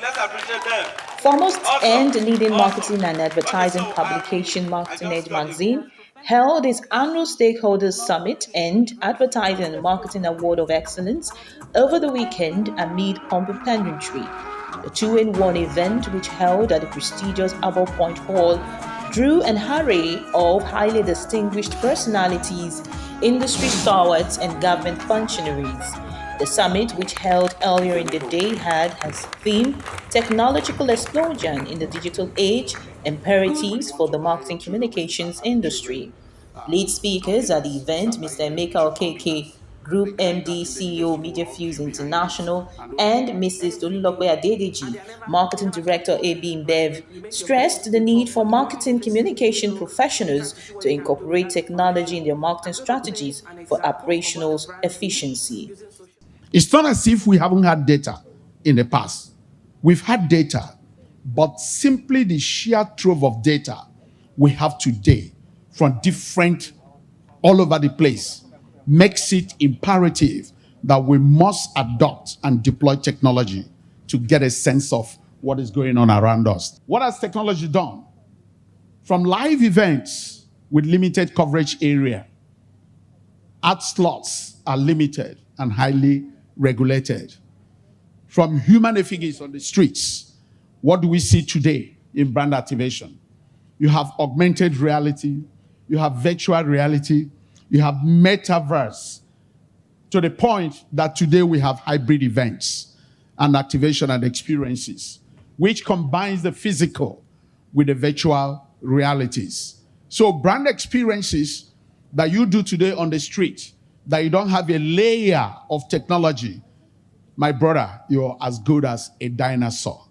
Let's appreciate them. Foremost and leading Awesome. marketing and advertising Okay, so publication I Marketing just Edge got this. Magazine held its annual Stakeholders Summit and Advertising and Marketing Award of Excellence over the weekend amid pomp and pageantry. The two-in-one event, which held at the prestigious Arbor Point Hall, drew an array of highly distinguished personalities, industry stalwarts, and government functionaries. The summit, which held earlier in the day, had as theme Technological Explosion in the Digital Age Imperatives for the Marketing Communications Industry. Lead speakers at the event, Mr. Emeka Okeke, Group MD, CEO, Media Fuse International, and Mrs. Tolulope Adedeji, Marketing Director, AB InBev, stressed the need for marketing communication professionals to incorporate technology in their marketing strategies for operational efficiency. It's not as if we haven't had data in the past. We've had data, but simply the sheer trove of data we have today from different, all over the place, makes it imperative that we must adopt and deploy technology to get a sense of what is going on around us. What has technology done? From live events with limited coverage area, ad slots are limited and highly regulated. From human effigies on the streets, what do we see today in brand activation? You have augmented reality, you have virtual reality, you have metaverse, to the point that today we have hybrid events and activation and experiences, which combines the physical with the virtual realities. So brand experiences that you do today on the street, that you don't have a layer of technology, my brother, you're as good as a dinosaur.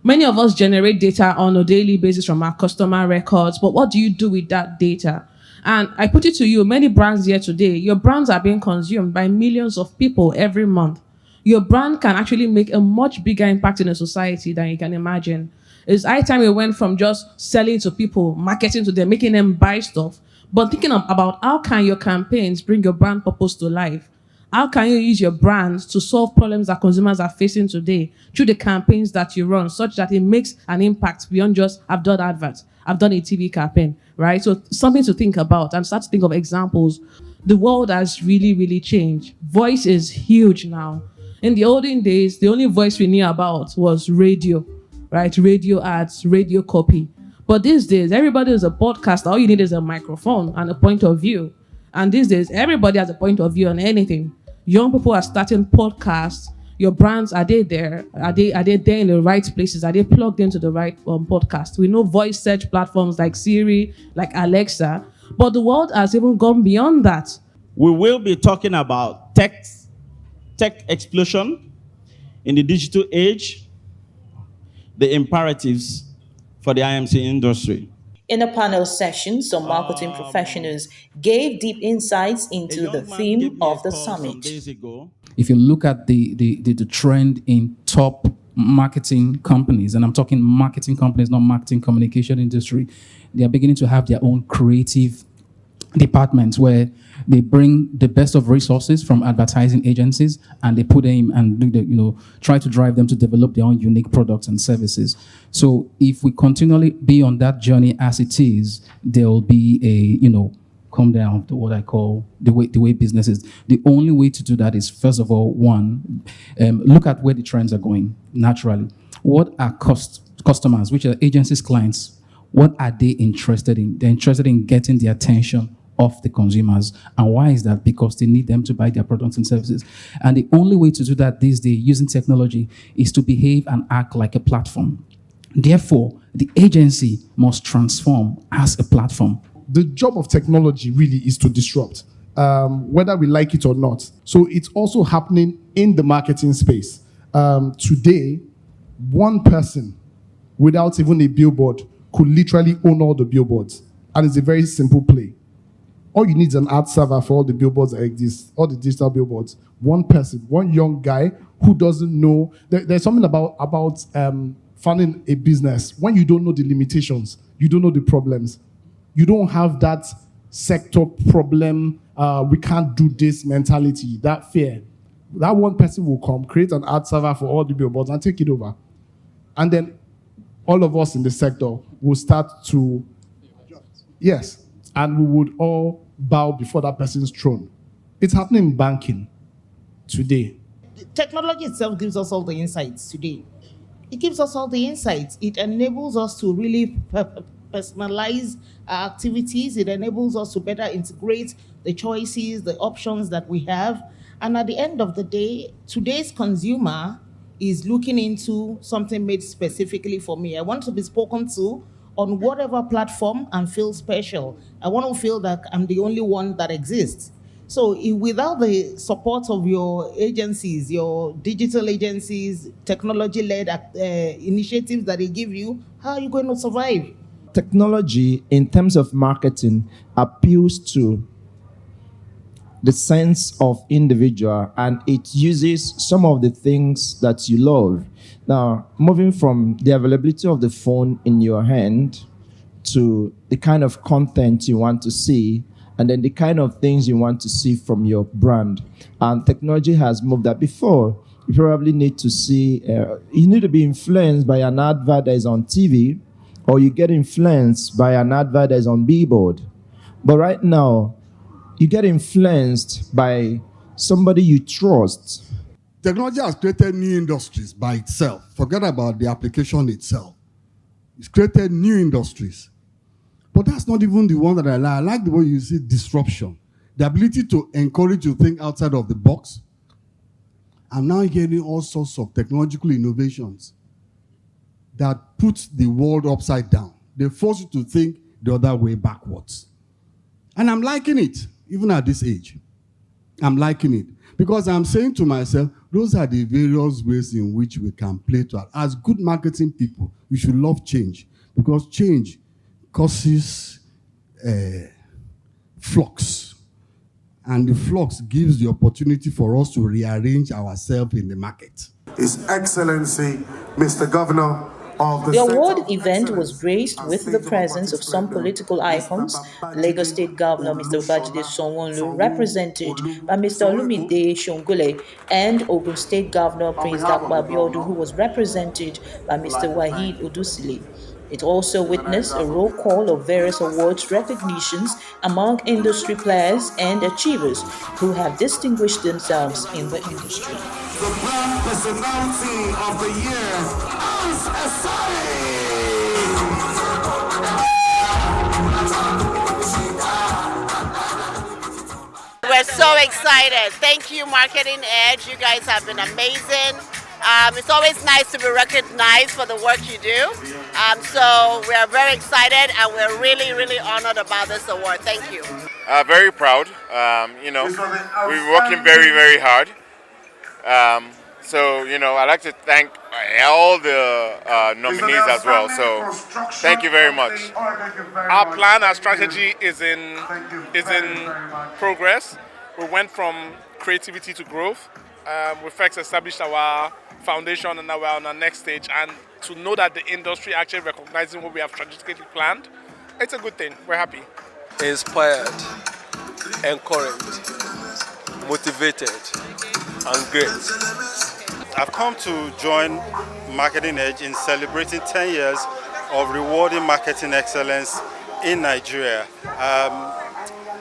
Many of us generate data on a daily basis from our customer records, but what do you do with that data? And I put it to you, many brands here today, your brands are being consumed by millions of people every month. Your brand can actually make a much bigger impact in a society than you can imagine. It's high time we went from just selling to people, marketing to them, making them buy stuff, but thinking about how can your campaigns bring your brand purpose to life? How can you use your brand to solve problems that consumers are facing today through the campaigns that you run, such that it makes an impact beyond just, I've done adverts, I've done a TV campaign, right? So something to think about and start to think of examples. The world has really, really changed. Voice is huge now. In the olden days, the only voice we knew about was radio, right? Radio ads, radio copy. But these days, everybody is a podcaster. All you need is a microphone and a point of view. And these days, everybody has a point of view on anything. Young people are starting podcasts. Your brands, are they there? Are they there in the right places? Are they plugged into the right podcast? We know voice search platforms like Siri, like Alexa, but the world has even gone beyond that. We will be talking about tech explosion in the digital age, the imperatives for the IMC industry. In a panel session, some marketing professionals gave deep insights into the theme of the summit. If you look at the trend in top marketing companies, and I'm talking marketing companies, not marketing communication industry, they are beginning to have their own creative departments where they bring the best of resources from advertising agencies and they put them and try to drive them to develop their own unique products and services. So if we continually be on that journey as it is, there will be a come down to what I call the way business is. The only way to do that is, first of all, one, look at where the trends are going naturally. What are customers, which are agencies, clients, what are they interested in? They're interested in getting the attention of the consumers. And why is that? Because they need them to buy their products and services. And the only way to do that these days using technology is to behave and act like a platform. Therefore, the agency must transform as a platform. The job of technology really is to disrupt, whether we like it or not. So it's also happening in the marketing space. Today, one person without even a billboard could literally own all the billboards. And it's a very simple play. All you need is an ad server for all the billboards that exist, all the digital billboards. One person, one young guy who doesn't know. There's something about funding a business. When you don't know the limitations, you don't know the problems. You don't have that sector problem, we can't do this mentality, that fear. That one person will come, create an ad server for all the billboards and take it over. And then all of us in the sector will start to, yes, and we would all bow before that person's throne. It's happening in banking today. Technology itself gives us all the insights today. It gives us all the insights. It enables us to really personalize our activities. It enables us to better integrate the choices, the options that we have. And at the end of the day, today's consumer is looking into something made specifically for me. I want to be spoken to on whatever platform and feel special. I want to feel that I'm the only one that exists. So without the support of your agencies, your digital agencies, technology-led initiatives that they give you, how are you going to survive? Technology, in terms of marketing, appeals to the sense of individual, and it uses some of the things that you love. Now, moving from the availability of the phone in your hand to the kind of content you want to see, and then the kind of things you want to see from your brand. And technology has moved that. Before, you probably need to see, you need to be influenced by an advert that is on TV, or you get influenced by an advert that is on billboard. But right now, you get influenced by somebody you trust. Technology has created new industries by itself. Forget about the application itself. It's created new industries. But that's not even the one that I like. I like the way you see disruption. The ability to encourage you to think outside of the box. I'm now hearing all sorts of technological innovations that put the world upside down. They force you to think the other way backwards. And I'm liking it, even at this age. I'm liking it. Because I'm saying to myself, those are the various ways in which we can play to it. As good marketing people, we should love change. Because change causes flux. And the flux gives the opportunity for us to rearrange ourselves in the market. His Excellency, Mr. Governor of The award event was graced with the presence of some political icons. Lagos State Governor Mr. Babajide Sanwo-Olu, represented by Mr. Olumide Shongole, and Ogun State Governor Prince Dapo Abiodun, who was represented by Mr. Waheed Odusile. It also witnessed a roll call of various awards recognitions among industry players and achievers who have distinguished themselves in the industry. the Brand Personality of the Year, Hans Asare. We're so excited. Thank you, Marketing Edge. You guys have been amazing. It's always nice to be recognized for the work you do. So we are very excited and we're really, really honored about this award. Thank you. Very proud. We're working very, very hard. I'd like to thank all the nominees as well. So thank you very much. Our plan, our strategy is in progress. We went from creativity to growth. We first established our foundation and now we're on our next stage. And to know that the industry actually recognizing what we have strategically planned, it's a good thing. We're happy. Inspired, encouraged, motivated, and great. I've come to join Marketing Edge in celebrating 10 years of rewarding marketing excellence in Nigeria.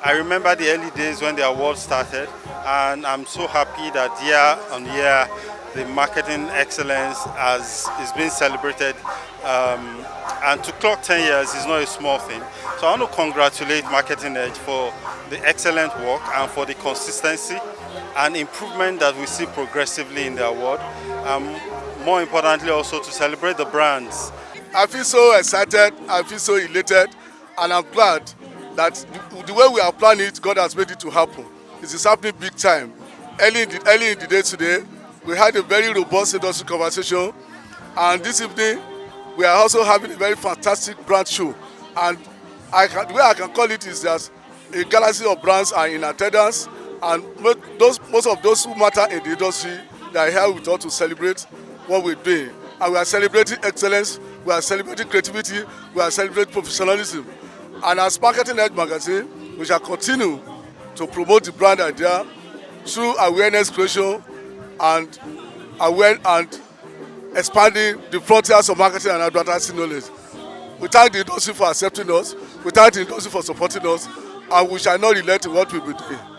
I remember the early days when the award started, and I'm so happy that year on year the marketing excellence is being celebrated. And to clock 10 years is not a small thing. So I want to congratulate Marketing Edge for the excellent work and for the consistency and improvement that we see progressively in the award. More importantly, also to celebrate the brands. I feel so excited, I feel so elated, and I'm glad that the way we are planning it, God has made it to happen. It is happening big time. Early in the day today, we had a very robust industry conversation, and this evening, we are also having a very fantastic brand show. And the way I can call it is that a galaxy of brands are in attendance, and most of those who matter in the industry, they are here with us to celebrate what we're doing. And we are celebrating excellence, we are celebrating creativity, we are celebrating professionalism. And as Marketing Edge magazine, we shall continue to promote the brand idea through awareness creation and expanding the frontiers of marketing and advertising knowledge. We thank the industry for accepting us. We thank the industry for supporting us. And we shall not relent in what we will be doing.